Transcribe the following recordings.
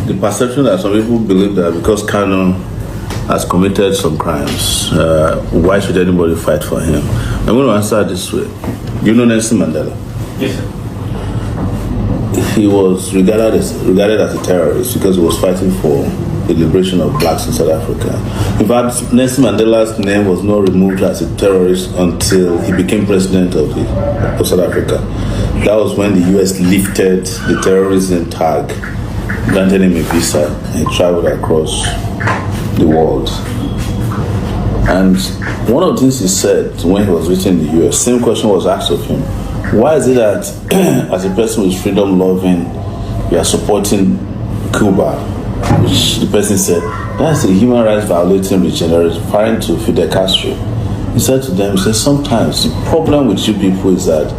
the perception that some people believe that because Kanu has committed some crimes, why should anybody fight for him? I'm going to answer this way. You know Nelson Mandela? Yes, sir. He was regarded as a terrorist because he was fighting for the liberation of blacks in South Africa. In fact, Nelson Mandela's name was not removed as a terrorist until he became president of South Africa. That was when the US lifted the terrorism tag, granted him a visa, and he traveled across the world. And one of the things he said when he was visiting the US, same question was asked of him. Why is it that as a person who is freedom loving, you are supporting Cuba? Which the person said, that's a human rights violating regime, referring to Fidel Castro. He said to them, he said, sometimes the problem with you people is that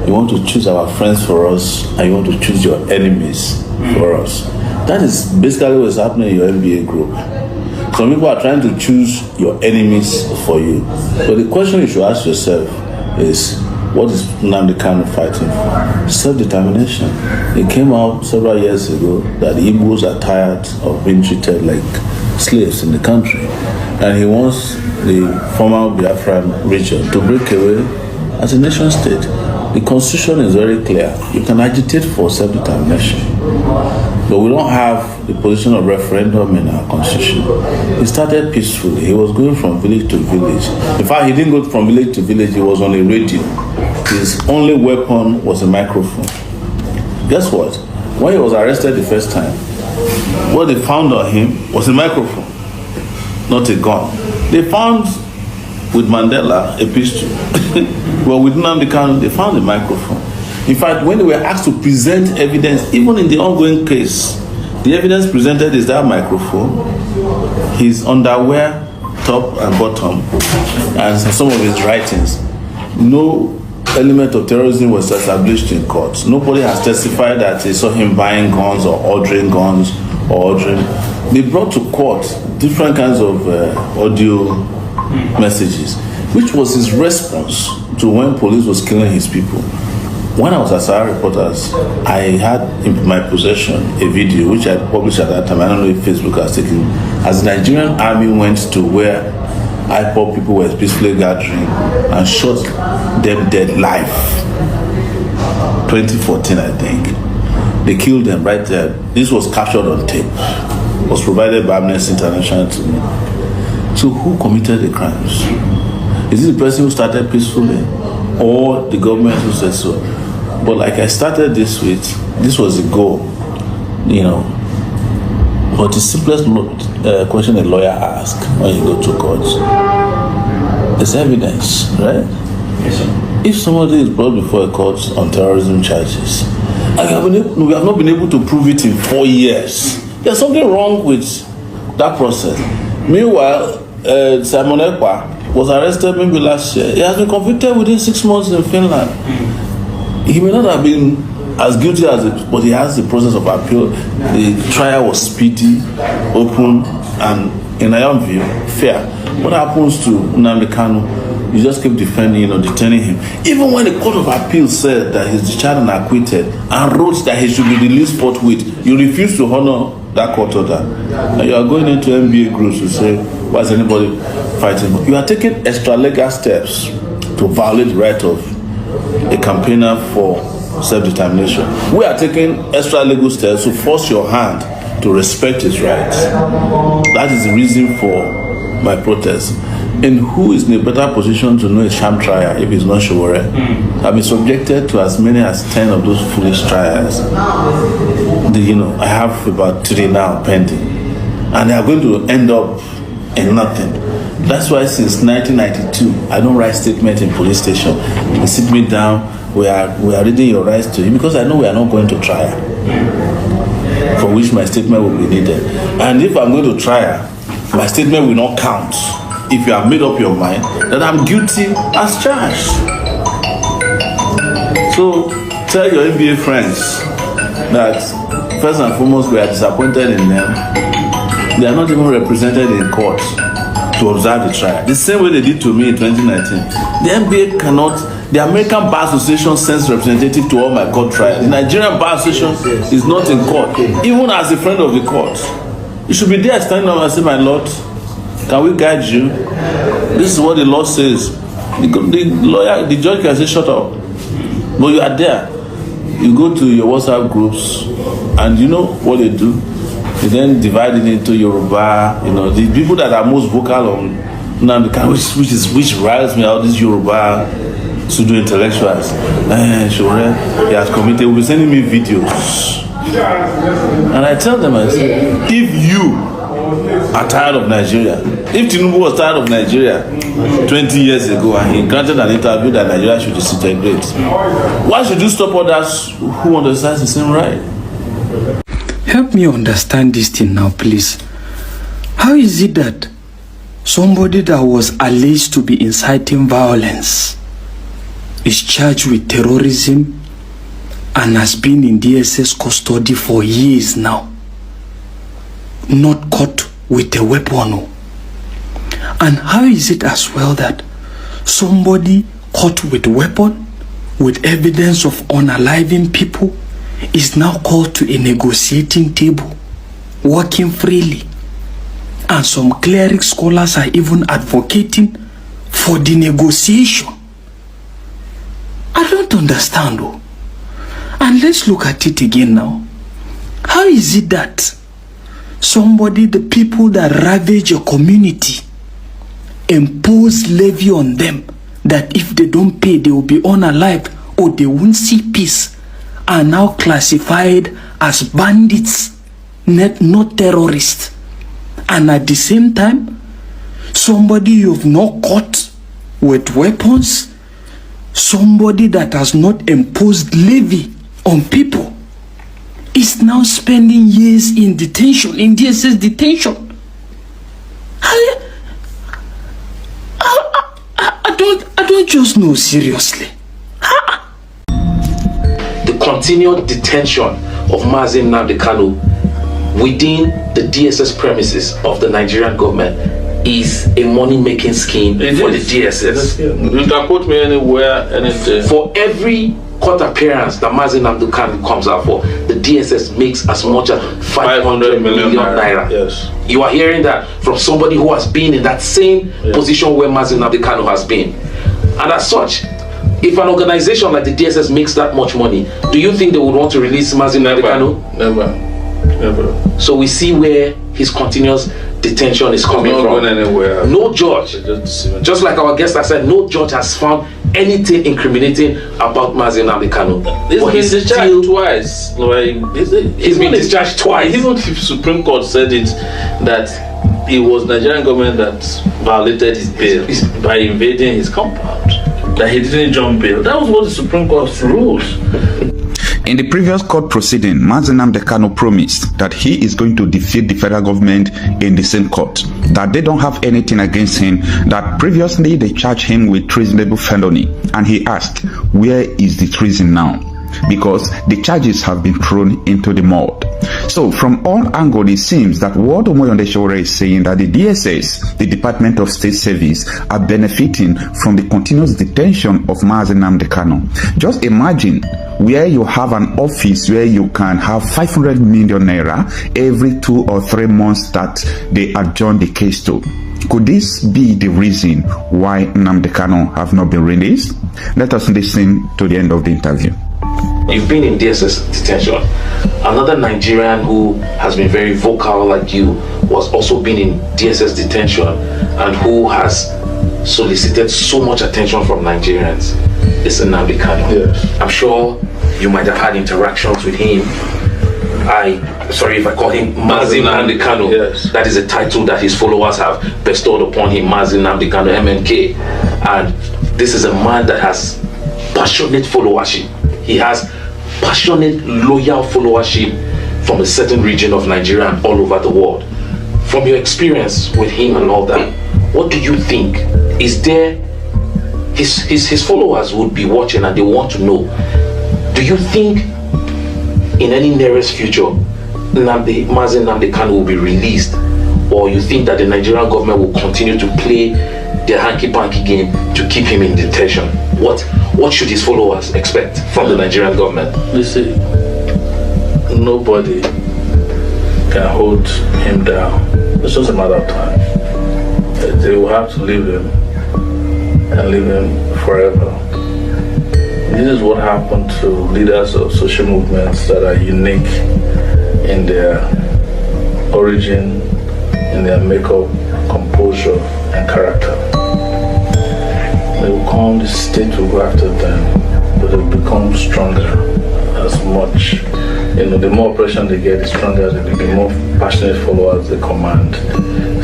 you want to choose our friends for us and you want to choose your enemies for us. That is basically what is happening in your MBA group. Some people are trying to choose your enemies for you. But the question you should ask yourself is, what is Nnamdi Kanu fighting for? Self-determination. It came out several years ago that the Igbos are tired of being treated like slaves in the country. And he wants the former Biafran region to break away as a nation state. The constitution is very clear. You can agitate for self-determination. But we don't have the position of referendum in our constitution. He started peacefully. He was going from village to village. In fact, he didn't go from village to village. He was on a radio. His only weapon was a microphone. Guess what? When he was arrested the first time, what they found on him was a microphone, not a gun. They found with Mandela a pistol. Well, with Nnamdi Kanu, they found a microphone. In fact, when they were asked to present evidence, even in the ongoing case, the evidence presented is that microphone, his underwear, top and bottom, and some of his writings. No element of terrorism was established in court. Nobody has testified that they saw him buying guns or ordering guns or ordering. They brought to court different kinds of audio messages, which was his response to when police was killing his people. When I was at Sahara Reporters, I had in my possession a video which I published at that time. I don't know if Facebook has taken. As the Nigerian army went to where IPOB people were peacefully gathering and shot them dead live. 2014, I think. They killed them right there. This was captured on tape. It was provided by Amnesty International to me. So who committed the crimes? Is it the person who started peacefully or the government who said so? But like I started this with, this was the goal, you know. But the simplest question a lawyer asks when you go to court is evidence, right? Yes, sir. If somebody is brought before a court on terrorism charges, and we have not been able to prove it in 4 years, there's something wrong with that process. Meanwhile, Simon Ekpa was arrested maybe last year. He has been convicted within 6 months in Finland. He may not have been as guilty as it, but he has the process of appeal. The trial was speedy, open, and in my own view, fair. What happens to Nnamdi Kanu? You just keep defending, detaining him. Even when the Court of Appeal said that he's discharged and acquitted and wrote that he should be released forthwith, you refuse to honor that court order. And you are going into MBA groups to say, why is anybody fighting? You are taking extra legal steps to violate the right of a campaigner for self-determination. We are taking extra legal steps to force your hand to respect his rights. That is the reason for my protest. And who is in a better position to know a sham trial if it's not Sowore? I've been subjected to as many as 10 of those foolish trials. I have about 3 now pending. And they are going to end up in nothing. That's why since 1992, I don't write statement in police station. They sit me down, we are reading your rights to you, because I know we are not going to trial, for which my statement will be needed. And if I'm going to trial, my statement will not count if you have made up your mind that I'm guilty as charged. So tell your NBA friends that first and foremost we are disappointed in them. They are not even represented in court to observe the trial. The same way they did to me in 2019. The NBA cannot, The American Bar Association sends representative to all my court trials. The Nigerian Bar Association is not in court, even as a friend of the court. You should be there standing up and say, my Lord, can we guide you? This is what the law says. The judge can say, shut up. But you are there. You go to your WhatsApp groups, and you know what they do? They then divide it into Yoruba, the people that are most vocal on Nnamdi Kanu, which riles me out, these Yoruba pseudo intellectuals. Sowore, he has committed, will be sending me videos. And I tell them, I say, if you are tired of Nigeria, if Tinubu was tired of Nigeria 20 years ago and he granted an interview that Nigeria should disintegrate, why should you stop others who understand the same right? Help me understand this thing now, please. How is it that somebody that was alleged to be inciting violence is charged with terrorism and has been in DSS custody for years now, not caught with a weapon? And how is it as well that somebody caught with weapon, with evidence of unaliving people, is now called to a negotiating table, working freely? And some cleric scholars are even advocating for the negotiation. I don't understand though. And let's look at it again now. How is it that the people that ravage a community, impose levy on them, that if they don't pay, they will be unalive or they won't see peace, are now classified as bandits, not terrorists? And at the same time, somebody you've not caught with weapons, somebody that has not imposed levy on people, is now spending years in detention, in DSS detention. I don't just know, seriously. The continued detention of Nnamdi Kanu within the DSS premises of the Nigerian government is a money-making scheme for the DSS. You can quote me anywhere, anything. For every court appearance that Nnamdi Kanu comes out for, the DSS makes as much as 500 million naira. Yes. You are hearing that from somebody who has been in that same position where Nnamdi Kanu has been. And as such, if an organization like the DSS makes that much money, do you think they would want to release Nnamdi Kanu? Never. So we see where his continuous detention is coming from. Not going anywhere. No judge, just like our guest has said, no judge has found anything incriminating about Nnamdi Kanu. He's been discharged twice. He's been discharged twice. Even if Supreme Court said it, that it was Nigerian government that violated his bail by invading his compound, that he didn't jump bail. That was what the Supreme Court rules. In the previous court proceeding, Nnamdi Kanu promised that he is going to defeat the federal government in the same court, that they don't have anything against him, that previously they charged him with treasonable felony, and he asked, where is the treason now? Because the charges have been thrown into the mud. So from all angles, it seems that what Omoyele Sowore is saying, that the DSS, the Department of State Service, are benefiting from the continuous detention of Nnamdi Kanu. Just imagine where you have an office where you can have 500 million naira every 2 or 3 months that they adjourn the case to. Could this be the reason why Nnamdi Kanu have not been released? Let us listen to the end of the interview. You've been in DSS detention. Another Nigerian who has been very vocal like you was also been in DSS detention and who has solicited so much attention from Nigerians. It's Nnamdi Kanu. Yes. I'm sure you might have had interactions with him. Sorry if I call him Nnamdi Kanu. Yes. That is a title that his followers have bestowed upon him, Nnamdi Kanu, MNK. And this is a man that has passionate followership. He has passionate, loyal followership from a certain region of Nigeria and all over the world. From your experience with him and all that, what do you think? Is there, his followers would be watching and they want to know, do you think in any nearest future Nnamdi Kanu will be released, or you think that the Nigerian government will continue to play their hanky-panky game to keep him in detention? what should his followers expect from the Nigerian government? You see, nobody can hold him down. It's just a matter of time. They will have to leave him and leave him forever. This is what happened to leaders of social movements that are unique in their origin, in their makeup, composure, and character. They will come, the state will go after them, but they'll become stronger as much. The more oppression they get, the stronger they become, the more passionate followers they command.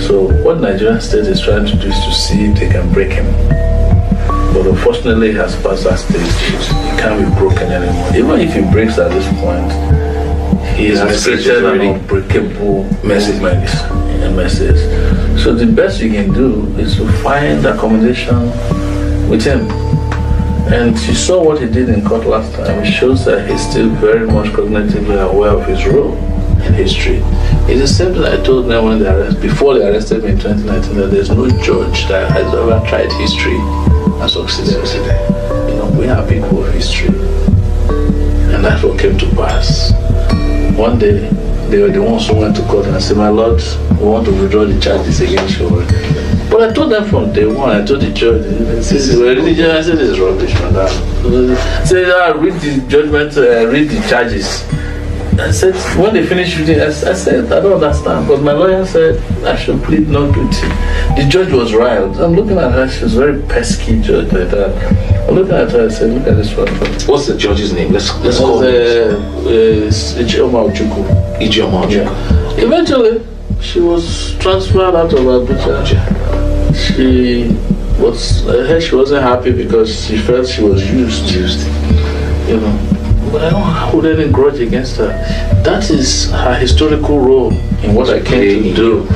So what Nigerian state is trying to do is to see if they can break him. But unfortunately, he has passed that stage. He can't be broken anymore. Even if he breaks at this point, he has created an unbreakable message. So the best you can do is to find accommodation with him. And you saw what he did in court last time. It shows that he's still very much cognitively aware of his role in history. It's the same thing I told them before they arrested me in 2019, that there's no judge that has ever tried history and succeeded. We are people of history. And that's what came to pass. One day, they were the ones who went to court and said, "My lord, we want to withdraw the charges against you." But I told them from day one, I told the judge, I said, "This is rubbish, madam." I said, "Read the judgment, read the charges." I said, when they finished reading, I said, "I don't understand." But my lawyer said, "I should plead not guilty." The judge was riled. I'm looking at her, she was a very pesky judge like that. I'm looking at her, I said, "Look at this one." What's the judge's name? Let's call him. Ijeoma. Yeah. Eventually, she was transferred out of Abuja. She wasn't happy because she felt she was used. But I don't hold any grudge against her. That is her historical role in what I came to do.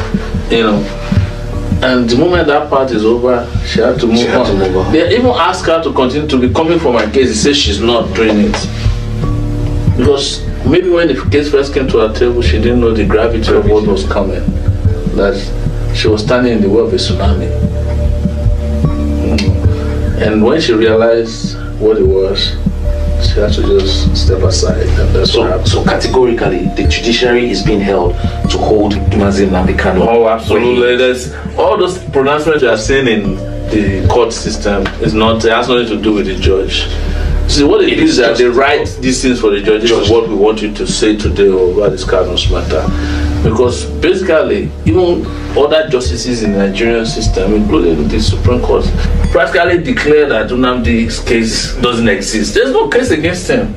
And the moment that part is over, she had to move on. They even asked her to continue to be coming for my case. He says she's not doing it. Because maybe when the case first came to her table, she didn't know the gravity of what was coming. That she was standing in the way of a tsunami. And when she realized what it was, she had to just step aside. And that's what happened. So categorically, the judiciary is being held to hold Nnamdi Kanu. Oh, absolutely. There's all those pronouncements you are seeing in the court system it has nothing to do with the judge. See, what it is that they write these things for the judges is what we want you to say today over this Kanu's matter. Because basically, even other justices in the Nigerian system, including the Supreme Court, practically declare that Nnamdi's case doesn't exist. There's no case against him.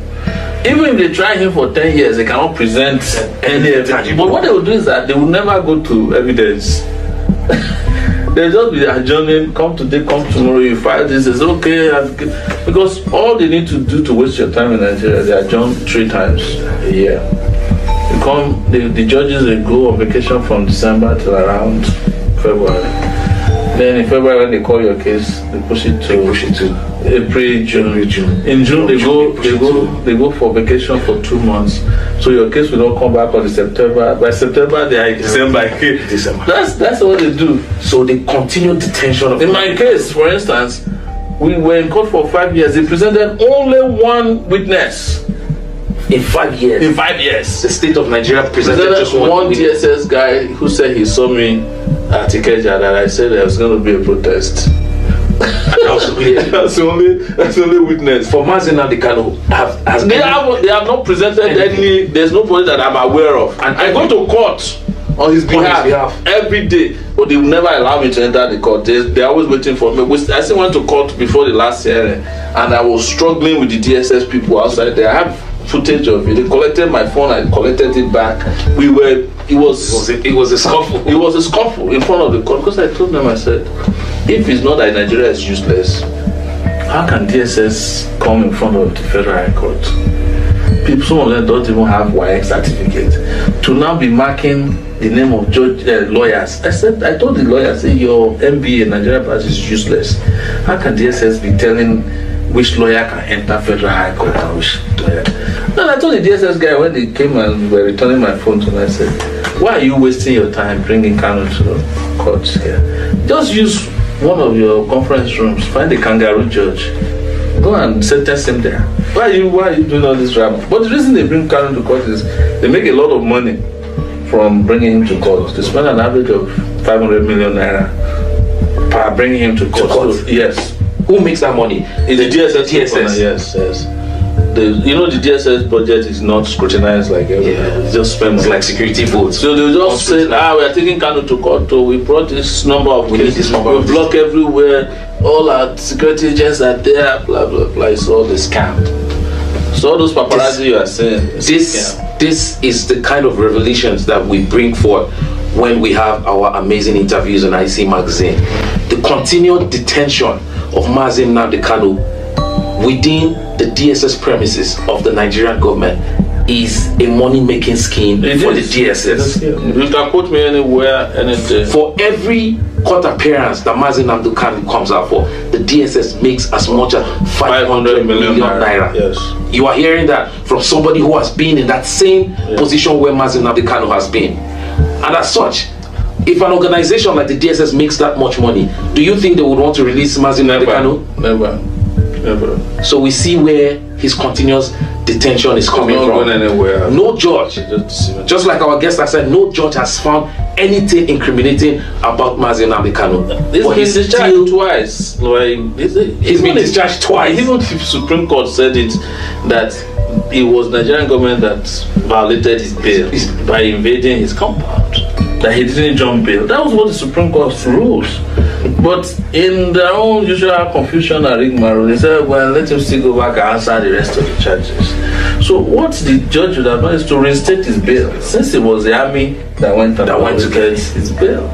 Even if they try him for 10 years, they cannot present any evidence. But what they will do is that they will never go to evidence. They'll just be adjourning, come today, come tomorrow, you file this, it's okay. Because all they need to do to waste your time in Nigeria, they adjourn 3 times a year. The judges, they go on vacation from December till around February. Then in February, when they call your case, they push it to April, June. In June, they go for vacation for 2 months. So your case will not come back on September. By September, they are in December. That's what they do. So they continue detention. In my case, for instance, we were in court for 5 years. They presented only 1 witness. In 5 years? In 5 years. The state of Nigeria presented just one DSS guy who said he saw me at Ikeja, that I said there was going to be a protest. That's the only witness. For Nnamdi Kanu, they have not presented any. There's nobody that I'm aware of. And I go to court on his behalf every day, but they will never allow me to enter the court. They're always waiting for me. I still went to court before the last hearing, and I was struggling with the DSS people outside there. I have footage of it. They collected my phone, I collected it back. It was a scuffle. It was a scuffle in front of the court, because I told them, I said, if it's not that Nigeria is useless, how can DSS come in front of the Federal High Court? Some of them don't even have YX certificate. To now be marking the name of lawyers. I told the lawyer, your MBA in Nigeria is useless. How can DSS be telling which lawyer can enter Federal High Court and which lawyer? And I told the DSS guy when they came and were returning my phone to me, I said, why are you wasting your time bringing Kanu to the court here? Just use one of your conference rooms, find a kangaroo judge, Go and sentence him there. Why are you doing all this drama? But the reason they bring Kanu to court is they make a lot of money from bringing him to court. They spend an average of 500 million naira per bringing him to court. So, yes. Who makes that money? It's the DSS. Yes. The DSS budget is not scrutinized like everything. It's just spent. It's like security votes. So they just say, we are taking Kanu to court. So we brought this number of We need this number. We block everywhere. All our security agents are there. Blah blah blah. It's all the scam. So all those paparazzi you are saying. This is the kind of revelations that we bring forth when we have our amazing interviews on IC Magazine. The continued detention of Mazen Nnamdi Kanu within the DSS premises of the Nigerian government is a money-making scheme for the DSS. You can quote me anywhere, anything. For every court appearance that Mazen Nnamdi Kanu comes out for, the DSS makes as much as 500 million naira. Yes. You are hearing that from somebody who has been in that same position where Mazen Nnamdi Kanu has been. And as such, if an organization like the DSS makes that much money, do you think they would want to release Mazen Nnamdi Kanu? Never. So we see where his continuous detention is coming not from. Going anywhere. No judge, just like our guest has said, no judge has found anything incriminating about Mazen Nnamdi Kanu. He's been discharged twice. He's been discharged twice. Even if Supreme Court said it, that it was Nigerian government that violated his bail by invading his compound, that he didn't jump bail. That was what the Supreme Court rules. But in their own usual confusion and rigmarole, they said, well, let him still go back and answer the rest of the charges. So what the judge would have done is to reinstate his bail, since it was the army that went to get his bail.